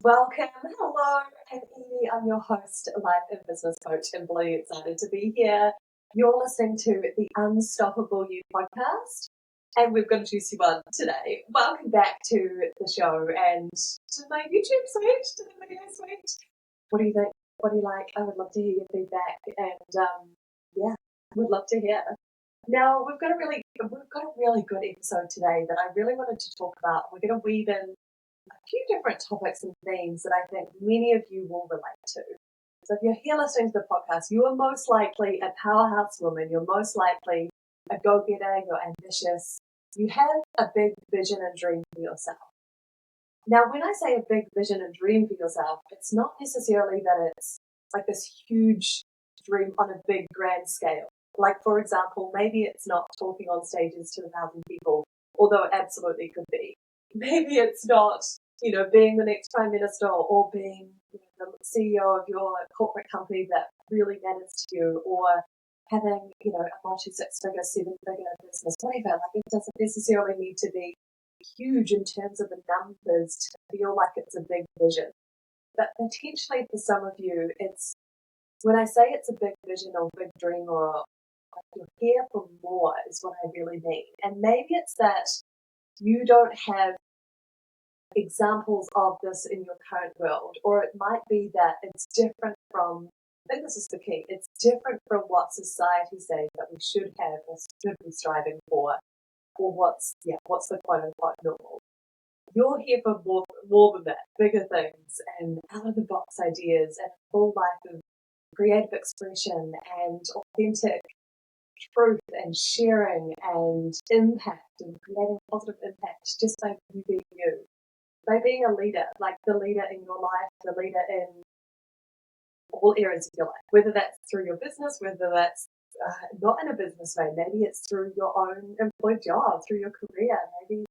Welcome. Hello, I'm Evie. I'm your host, life and business coach, and really excited to be here. You're listening to the Unstoppable You podcast, and we've got a juicy one today. Welcome back to the show and to my YouTube suite, to the video suite. What do you think? What do you like? I would love to hear your feedback, and yeah, would love to hear. Now we've got a really good episode today that I really wanted to talk about. We're going to weave in a few different topics and themes that I think many of you will relate to. So if you're here listening to the podcast, you are most likely a powerhouse woman. You're most likely a go-getter. You're ambitious. You have a big vision and dream for yourself. Now, when I say a big vision and dream for yourself, it's not necessarily that it's like this huge dream on a big grand scale. Like, for example, maybe it's not talking on stages to 1,000 people, although it absolutely could be. Maybe it's not, being the next prime minister or being the CEO of your corporate company that really matters to you, or having, a multi-six-figure, seven-figure business, whatever. Like, it doesn't necessarily need to be huge in terms of the numbers to feel like it's a big vision. But potentially for some of you, it's when I say it's a big vision or big dream or like you're here for more is what I really mean. And maybe it's that you don't have examples of this in your current world, or it might be that it's different from, I think this is the key, it's different from what society says that we should have or should be striving for, or what's the quote unquote normal. You're here for more than that, bigger things and out of the box ideas and a full life of creative expression and authentic truth and sharing and impact and creating positive impact just by you being you. By being a leader, like the leader in your life, the leader in all areas of your life, whether that's through your business, whether that's not in a business way, maybe it's through your own employed job, through your career, maybe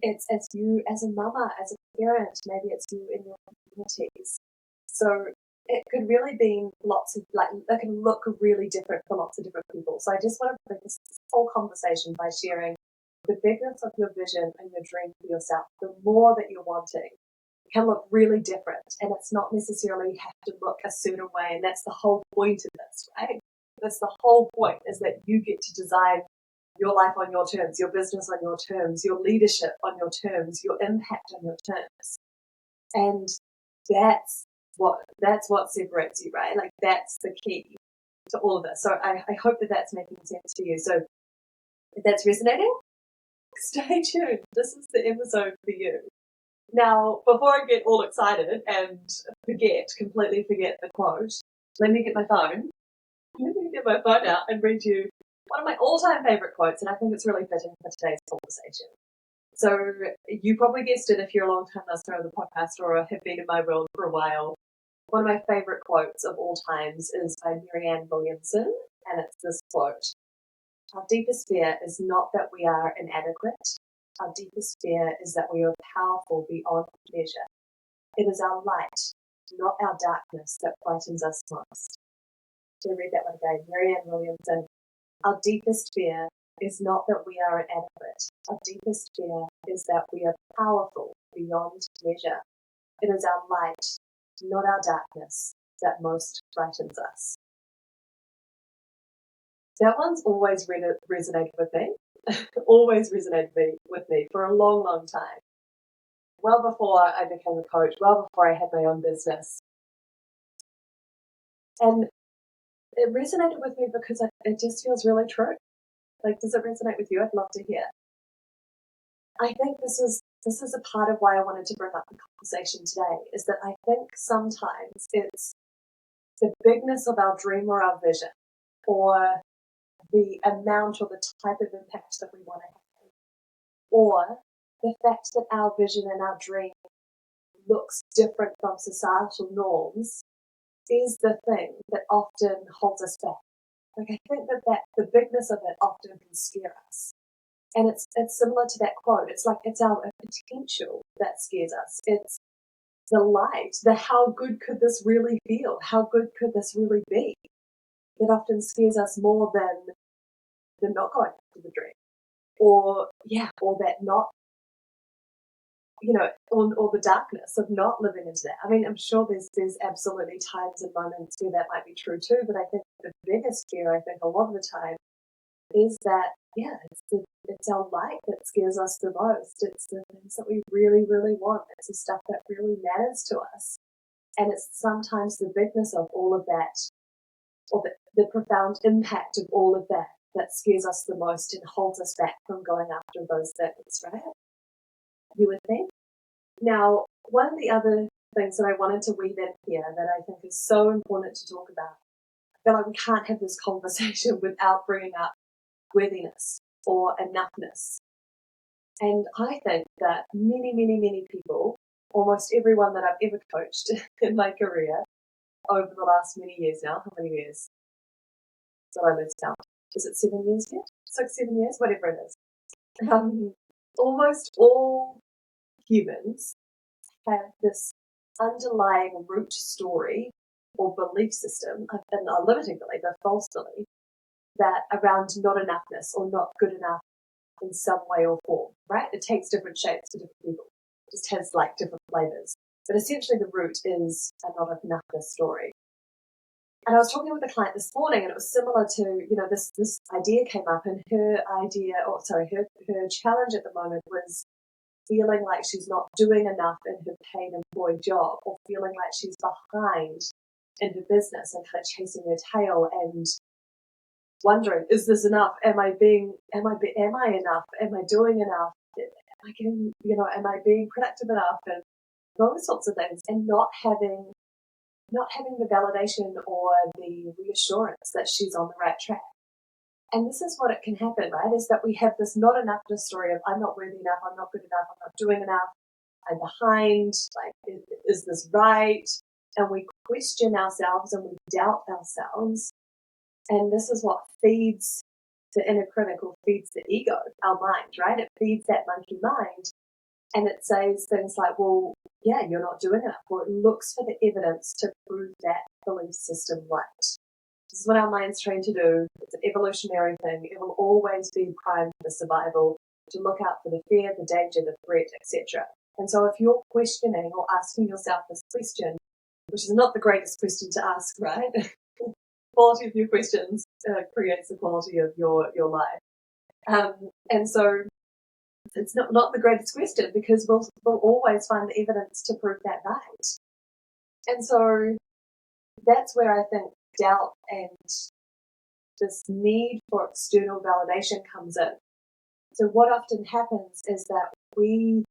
it's as you as a mama, as a parent, maybe it's you in your communities. So it could really be it can look really different for lots of different people. So I just want to bring this whole conversation by sharing the bigness of your vision and your dream for yourself. The more that you're wanting can look really different, and it's not necessarily have to look a certain way. And that's the whole point of this, right? That's the whole point, is that you get to design your life on your terms, your business on your terms, your leadership on your terms, your impact on your terms. And that's what separates you, right? Like, that's the key to all of this. So I hope that that's making sense to you. So if that's resonating, stay tuned. This is the episode for you. Now, before I get all excited and completely forget the quote, let me get my phone. Let me get my phone out and read you one of my all-time favorite quotes, and I think it's really fitting for today's conversation. So you probably guessed it if you're a long-time listener of the podcast or have been in my world for a while. One of my favorite quotes of all times is by Marianne Williamson, and it's this quote: "Our deepest fear is not that we are inadequate. Our deepest fear is that we are powerful beyond measure. It is our light, not our darkness, that frightens us most." So read that one again. Marianne Williamson. Our deepest fear is not that we are inadequate. Our deepest fear is that we are powerful beyond measure. It is our light, not our darkness, that most frightens us. That one's always resonated with me. Always resonated with me for a long, long time. Well before I became a coach, well before I had my own business. And it resonated with me because it just feels really true. Like, does it resonate with you? I'd love to hear. I think this is a part of why I wanted to bring up the conversation today, is that I think sometimes it's the bigness of our dream or our vision, or the amount or the type of impact that we want to have, or the fact that our vision and our dream looks different from societal norms, is the thing that often holds us back. Like, I think that the bigness of it often can scare us. And it's similar to that quote. It's like it's our potential that scares us. It's the light, the how good could this really feel? How good could this really be? That often scares us more than not going after the dream. Or that not or the darkness of not living into that. I mean, I'm sure there's absolutely times and moments where that might be true too, but I think the biggest fear, I think a lot of the time, is that, yeah, it's our light that scares us the most. It's the things that we really, really want. It's the stuff that really matters to us. And it's sometimes the bigness of all of that, or the profound impact of all of that, that scares us the most and holds us back from going after those things, right? You would think. Now, one of the other things that I wanted to weave in here that I think is so important to talk about, I feel like we can't have this conversation without bringing up worthiness or enoughness. And I think that many, many, many people, almost everyone that I've ever coached in my career over the last many years now, how many years? So I lose count. Is it 7 years yet? 6, 7 years? Whatever it is. Almost all humans have this underlying root story or belief system, and a limiting belief, a false belief, that around not enoughness or not good enough in some way or form, right? It takes different shapes for different people. It just has like different flavors. But essentially the root is a not enoughness story. And I was talking with a client this morning, and it was similar to, this idea came up, and her challenge at the moment was feeling like she's not doing enough in her paid employed job, or feeling like she's behind in her business and kind of chasing her tail and wondering, is this enough? Am I enough? Am I doing enough? Am I being productive enough? And those sorts of things, and not having the validation or the reassurance that she's on the right track. And this is what it can happen, right? Is that we have this not enoughness story of I'm not worthy enough, I'm not good enough, I'm not doing enough, I'm behind, like, is this right? And we question ourselves and we doubt ourselves. And this is what feeds the inner critic, or feeds the ego, our mind, right? It feeds that monkey mind. And it says things like, well, yeah, you're not doing enough. Or it looks for the evidence to prove that belief system right. This is what our mind's trained to do. It's an evolutionary thing. It will always be primed for survival, to look out for the fear, the danger, the threat, etc. And so if you're questioning or asking yourself this question, which is not the greatest question to ask, right? The quality of your questions creates the quality of your life. And so it's not the greatest question, because we'll always find the evidence to prove that right. And so that's where I think doubt and this need for external validation comes in. So what often happens is that we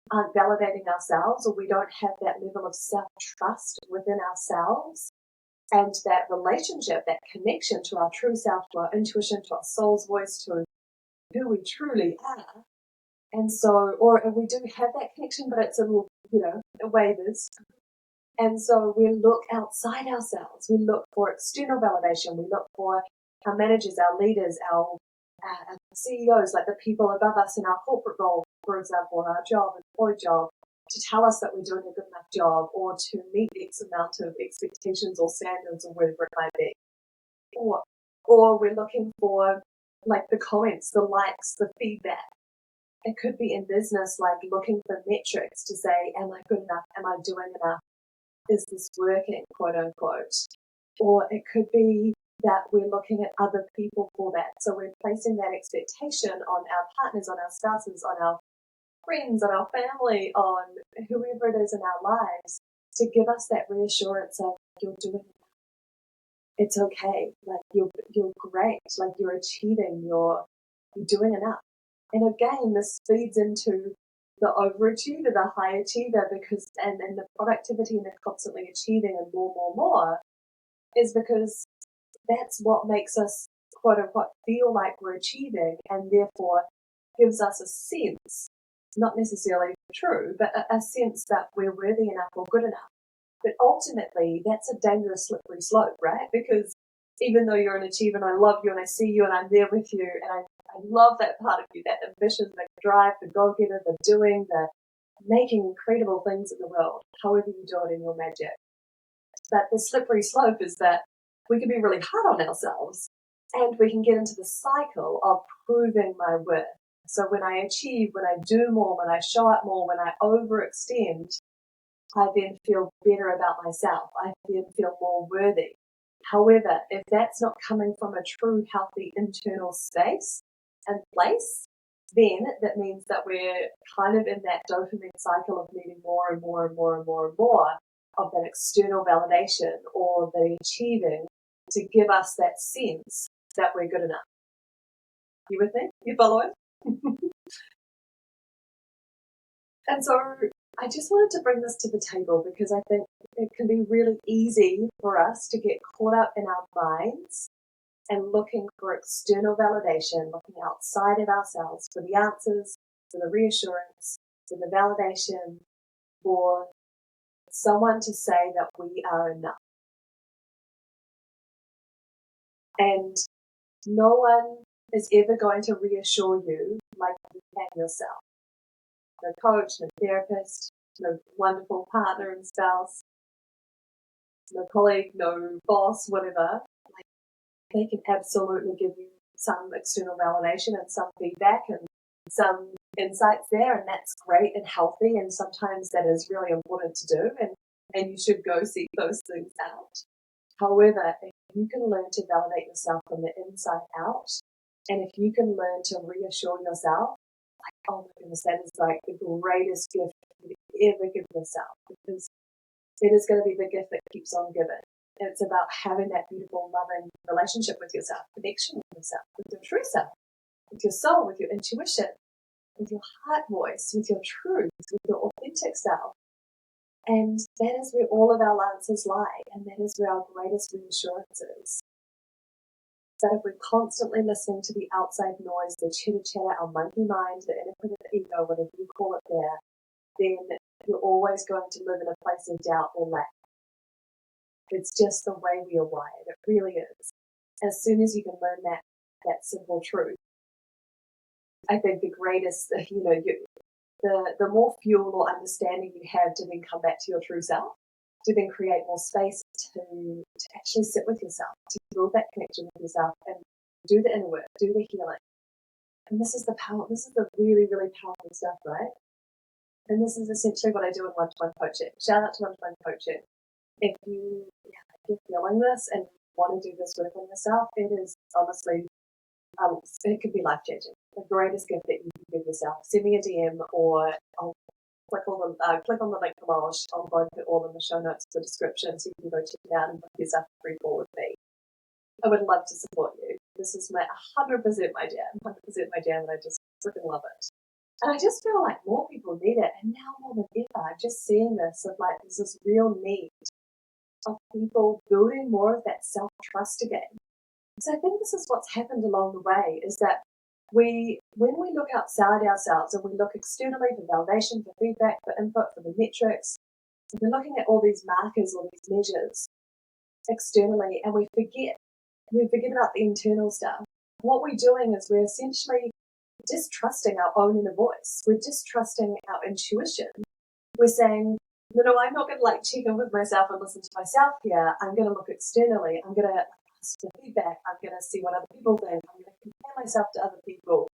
aren't validating ourselves, or we don't have that level of self-trust within ourselves, and that relationship, that connection to our true self, to our intuition, to our soul's voice, to who we truly are. And so, or we do have that connection, but it's a little, it wavers. And so we look outside ourselves. We look for external validation. We look for our managers, our leaders, our CEOs, like the people above us in our corporate role, for example, or our job, employed job, to tell us that we're doing a good enough job, or to meet X amount of expectations or standards, or whatever it might be. Or we're looking for like the comments, the likes, the feedback. It could be in business, like looking for metrics to say, am I good enough? Am I doing enough? Is this working, quote unquote? Or it could be that we're looking at other people for that. So we're placing that expectation on our partners, on our spouses, on our friends, on our family, on whoever it is in our lives, to give us that reassurance of, you're doing enough. It's okay. Like you're great. Like you're achieving. You're doing enough. And again, this feeds into the overachiever, the high achiever, because and the productivity and the constantly achieving and more is because that's what makes us, quote unquote, feel like we're achieving, and therefore gives us a sense, not necessarily true, but a sense that we're worthy enough or good enough. But ultimately, that's a dangerous slippery slope, right? Because even though you're an achiever and I love you and I see you and I'm there with you and I love that part of you, that ambition, the drive, the go-getter, the doing, the making incredible things in the world, however you do it in your magic. But the slippery slope is that we can be really hard on ourselves, and we can get into the cycle of proving my worth. So when I achieve, when I do more, when I show up more, when I overextend, I then feel better about myself. I then feel more worthy. However, if that's not coming from a true healthy internal space and place, then that means that we're kind of in that dopamine cycle of needing more and more and more and more and more of that external validation or the achieving to give us that sense that we're good enough. You with me? You following? And so I just wanted to bring this to the table because I think it can be really easy for us to get caught up in our minds and looking for external validation, looking outside of ourselves for the answers, for the reassurance, for the validation, for someone to say that we are enough. And no one is ever going to reassure you like you can yourself. No coach, no therapist, no wonderful partner and spouse, no colleague, no boss, whatever. Like, they can absolutely give you some external validation and some feedback and some insights there, and that's great and healthy, and sometimes that is really important to do, and you should go seek those things out. However, if you can learn to validate yourself from the inside out, and if you can learn to reassure yourself, like, oh my goodness, that is like the greatest gift you could ever give yourself, because it is going to be the gift that keeps on giving. It's about having that beautiful, loving relationship with yourself, connection with yourself, with your true self, with your soul, with your intuition, with your heart voice, with your truth, with your authentic self. And that is where all of our answers lie, and that is where our greatest reassurance is. That if we're constantly listening to the outside noise, the chitter-chatter, our monkey mind, the infinite ego, whatever you call it there, then you're always going to live in a place of doubt or lack. It's just the way we are wired. It really is. As soon as you can learn that simple truth, I think the greatest, the more fuel or understanding you have to then come back to your true self, to then create more space to actually sit with yourself, to build that connection with yourself and do the inner work, do the healing. And this is the power, this is the really, really powerful stuff, right? And this is essentially what I do in one-to-one coaching. Shout out to one-to-one coaching. If you're feeling this and want to do this work on yourself, it is honestly, it could be life-changing. The greatest gift that you can give yourself. Send me a DM or I'll click on the link below. I'll both put all in the show notes, the description, so you can go check it out and book yourself a free call with me. I would love to support you. This is my 100% my jam, and I just freaking love it. And I just feel like more people need it, and now more than ever, I'm just seeing this of like there's this real need of people building more of that self-trust again. So I think this is what's happened along the way, is that when we look outside ourselves and we look externally for validation, for feedback, for input, for the metrics, we're looking at all these markers, all these measures externally, and we forget about the internal stuff. What we're doing is we're essentially distrusting our own inner voice. We're distrusting our intuition. We're saying, no, I'm not going to like check in with myself and listen to myself here. I'm going to look externally. I'm going to ask for feedback. I'm going to see what other people think. I'm going to compare myself to other people.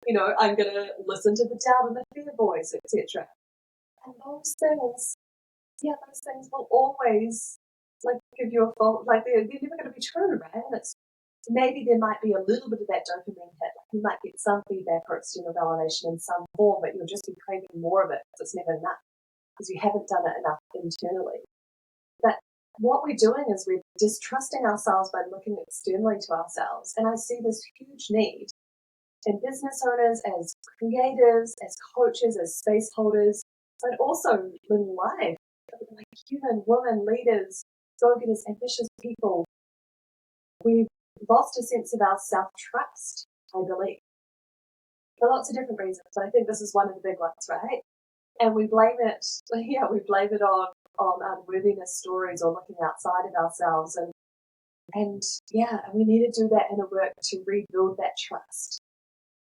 I'm going to listen to the doubt and the fear voice, etc. And those things will always give you a fault. They're never going to be true, right? And maybe there might be a little bit of that dopamine hit. Like you might get some feedback or external validation in some form, but you'll just be craving more of it because it's never enough, because you haven't done it enough internally. But what we're doing is we're distrusting ourselves by looking externally to ourselves. And I see this huge need in business owners, as creators, as coaches, as space holders, but also in life, like human women, leaders, go-getters, ambitious people. We've lost a sense of our self-trust, I believe, for lots of different reasons, but I think this is one of the big ones, right? And we blame it on unworthiness stories or looking outside of ourselves, and we need to do that inner work to rebuild that trust,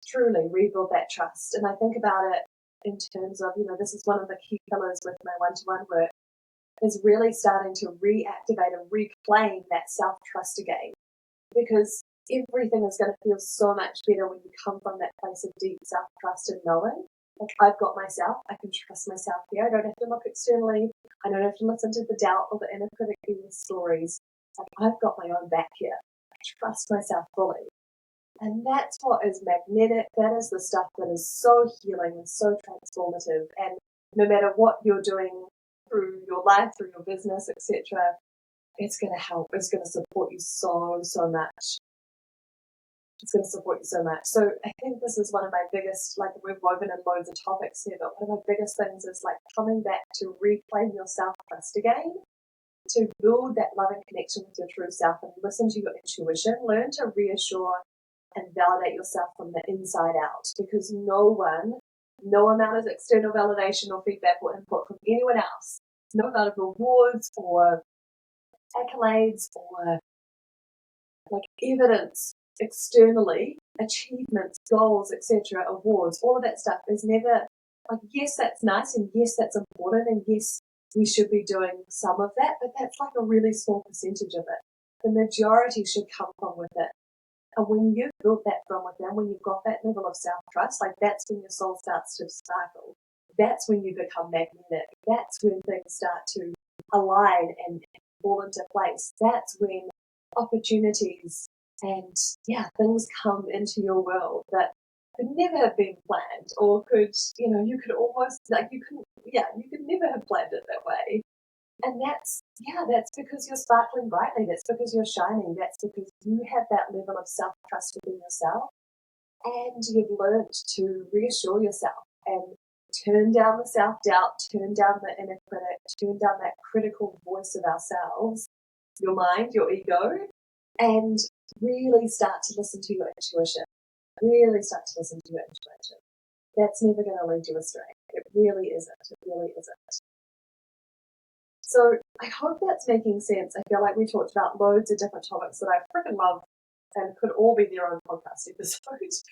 truly rebuild that trust. And I think about it in terms of, this is one of the key pillars with my one-to-one work, is really starting to reactivate and reclaim that self-trust again. Because everything is going to feel so much better when you come from that place of deep self-trust and knowing, like, I've got myself, I can trust myself here, I don't have to look externally, I don't have to listen to the doubt or the inner critic in the stories. Like, I've got my own back here. I trust myself fully. And that's what is magnetic. That is the stuff that is so healing and so transformative. And no matter what you're doing through your life, through your business, etc., it's going to help. It's going to support you so much. It's going to support you so much. So I think this is one of my biggest, like, we've woven in loads of topics here, but one of my biggest things is like coming back to reclaim your self-trust again, to build that loving connection with your true self and listen to your intuition, learn to reassure and validate yourself from the inside out, because no amount of external validation or feedback or input from anyone else, no amount of awards or accolades or like evidence externally, achievements, goals, etc., awards, all of that stuff is never, like, yes, that's nice and yes, that's important and yes, we should be doing some of that, but that's like a really small percentage of it. The majority should come from within. And when you've built that from within, when you've got that level of self-trust, like, that's when your soul starts to sparkle. That's when you become magnetic. That's when things start to align and fall into place. That's when opportunities and things come into your world that could never have been planned, or could, you could almost, like, you could never have planned it that way. And that's because you're sparkling brightly. That's because you're shining. That's because you have that level of self-trust within yourself, and you've learned to reassure yourself and turn down the self-doubt, turn down the inner critic, turn down that critical voice of ourselves, your mind, your ego, and really start to listen to your intuition. Really start to listen to your intuition. That's never going to lead you astray. It really isn't. It really isn't. So I hope that's making sense. I feel like we talked about loads of different topics that I freaking love and could all be their own podcast episode, because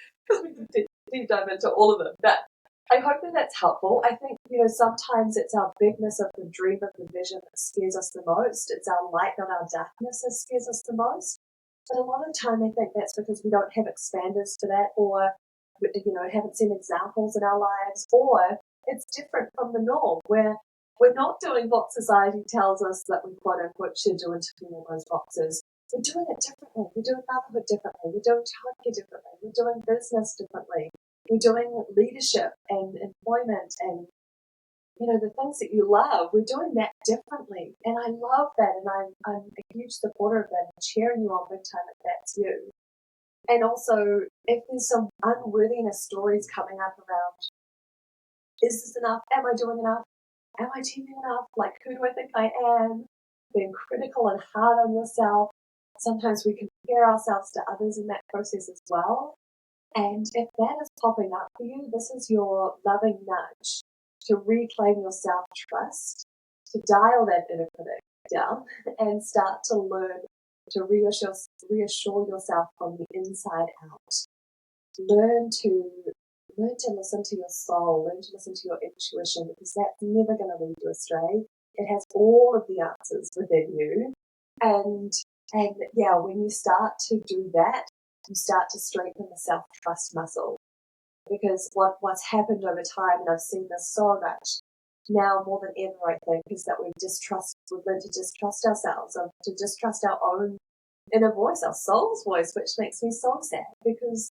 we could deep dive into all of them. But I hope that that's helpful. I think, sometimes it's our bigness of the dream of the vision that scares us the most. It's our light, not our darkness, that scares us the most. But a lot of the time I think that's because we don't have expanders to that, or, haven't seen examples in our lives, or it's different from the norm, where we're not doing what society tells us that we quote unquote should do in ticking all those boxes. We're doing it differently. We're doing motherhood differently. We're doing childcare differently. We're doing business differently. We're doing leadership and employment and, the things that you love. We're doing that differently. And I love that. And I'm a huge supporter of that and cheering you on big time if that's you. And also, if there's some unworthiness stories coming up around, is this enough? Am I doing enough? Am I achieving enough? Like, who do I think I am? Being critical and hard on yourself. Sometimes we compare ourselves to others in that process as well. And if that is popping up for you, this is your loving nudge to reclaim your self-trust, to dial that inner critic down and start to learn to reassure yourself from the inside out. Learn to listen to your soul, learn to listen to your intuition, because that's never going to lead you astray. It has all of the answers within you. And when you start to do that, you start to strengthen the self-trust muscle. Because what's happened over time, and I've seen this so much now more than ever, I think, is that we've learned to distrust ourselves, to distrust our own inner voice, our soul's voice, which makes me so sad, because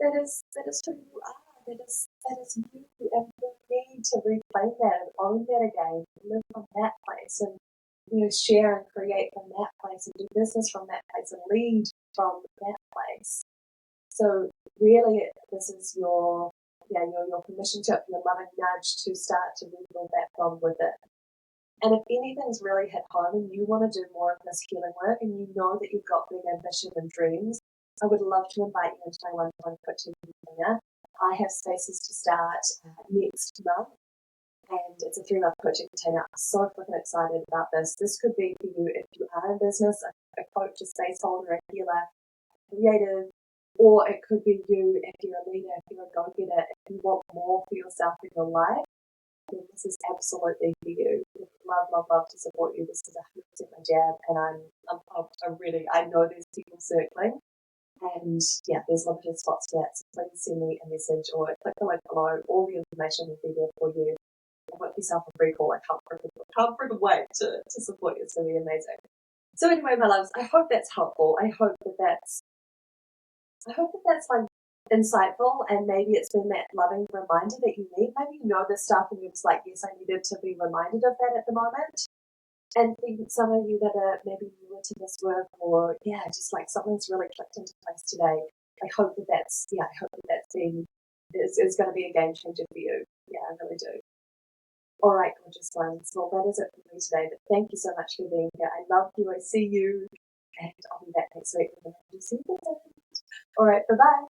that is who you are. That is you, and you need to reclaim that and own that again, and live from that place, and share and create from that place, and do business from that place, and lead from that place. So really, this is your permission to, your loving nudge to start to rebuild that from within. And if anything's really hit home and you want to do more of this healing work, and you know that you've got big ambition and dreams, I would love to invite you into my one-to-one coaching container. I have spaces to start next month, and it's a 3-month coaching container. I'm so freaking excited about this. This could be for you if you are in business, a coach, a space holder, a healer, creative, or it could be you if you're a leader, if you're a go-getter, if you want more for yourself in your life. Then this is absolutely for you. Love to support you. This is 100% my jam, and I know there's people circling. And yeah, there's limited spots for that, so please send me a message or click the link below. All the information will be there for you. And book yourself a free call. I can't freaking wait to support you. It's going to be amazing. So anyway, my loves, I hope that's helpful. I hope that that's like insightful, and maybe it's been that loving reminder that you need. Maybe you know this stuff and you're just like, yes, I needed to be reminded of that at the moment. And for some of you that are maybe newer to this work, or just like something's really clicked into place today, I hope that that's is going to be a game changer for you. Yeah, I really do. All right, gorgeous ones. Well, that is it for me today. But thank you so much for being here. I love you. I see you, and I'll be back next week with a new season. All right, bye bye.